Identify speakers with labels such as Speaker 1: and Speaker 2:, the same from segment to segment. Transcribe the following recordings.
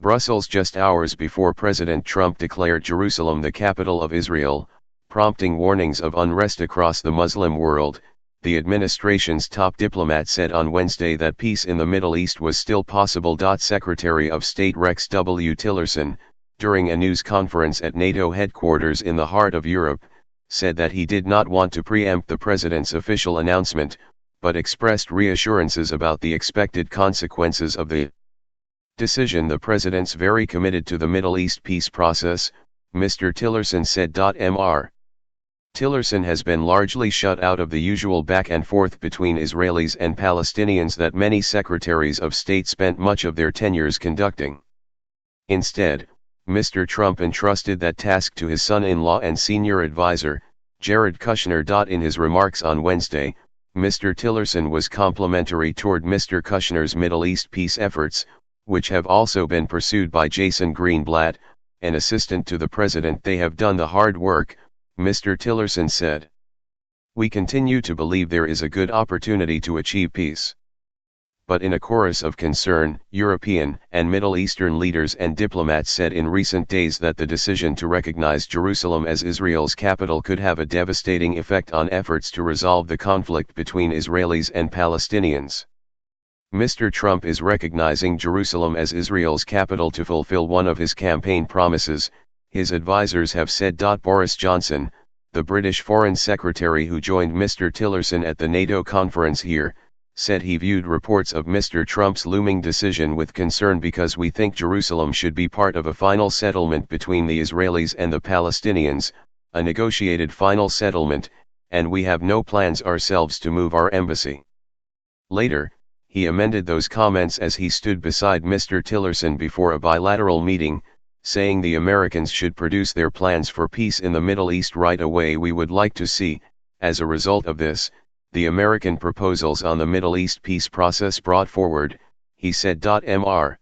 Speaker 1: Brussels just hours before President Trump declared Jerusalem the capital of Israel, prompting warnings of unrest across the Muslim world. The administration's top diplomat said on Wednesday that peace in the Middle East was still possible. Secretary of State Rex W. Tillerson, during a news conference at NATO headquarters in the heart of Europe, said that he did not want to preempt the president's official announcement, but expressed reassurances about the expected consequences of the decision. The president's very committed to the Middle East peace process, Mr. Tillerson said. Mr. Tillerson has been largely shut out of the usual back and forth between Israelis and Palestinians that many secretaries of state spent much of their tenures conducting. Instead, Mr. Trump entrusted that task to his son-in-law and senior advisor, Jared Kushner. In his remarks on Wednesday, Mr. Tillerson was complimentary toward Mr. Kushner's Middle East peace efforts, which have also been pursued by Jason Greenblatt, an assistant to the president. They have done the hard work, Mr. Tillerson said. We continue to believe there is a good opportunity to achieve peace. But in a chorus of concern, European and Middle Eastern leaders and diplomats said in recent days that the decision to recognize Jerusalem as Israel's capital could have a devastating effect on efforts to resolve the conflict between Israelis and Palestinians. Mr. Trump is recognizing Jerusalem as Israel's capital to fulfill one of his campaign promises, his advisors have said. Boris Johnson, the British Foreign Secretary who joined Mr. Tillerson at the NATO conference here, said he viewed reports of Mr. Trump's looming decision with concern because we think Jerusalem should be part of a final settlement between the Israelis and the Palestinians, a negotiated final settlement, and we have no plans ourselves to move our embassy. Later, he amended those comments as he stood beside Mr. Tillerson before a bilateral meeting, saying the Americans should produce their plans for peace in the Middle East right away. We would like to see, as a result of this, the American proposals on the Middle East peace process brought forward, he said. Mr.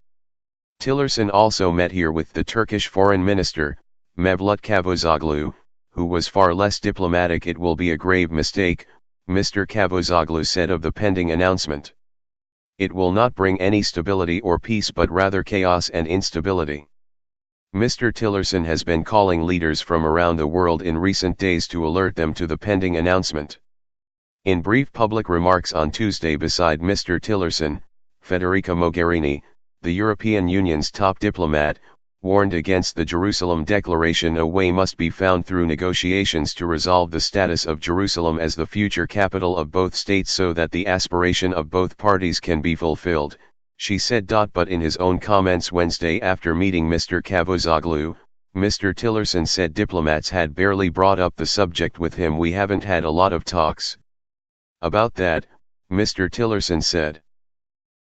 Speaker 1: Tillerson also met here with the Turkish Foreign Minister, Mevlut Cavusoglu, who was far less diplomatic. It will be a grave mistake, Mr. Cavusoglu said of the pending announcement. It will not bring any stability or peace but rather chaos and instability. Mr. Tillerson has been calling leaders from around the world in recent days to alert them to the pending announcement. In brief public remarks on Tuesday beside Mr. Tillerson, Federica Mogherini, the European Union's top diplomat, warned against the Jerusalem Declaration. A way must be found through negotiations to resolve the status of Jerusalem as the future capital of both states so that the aspiration of both parties can be fulfilled, she said. But in his own comments Wednesday after meeting Mr. Cavusoglu, Mr. Tillerson said diplomats had barely brought up the subject with him. We haven't had a lot of talks about that, Mr. Tillerson said.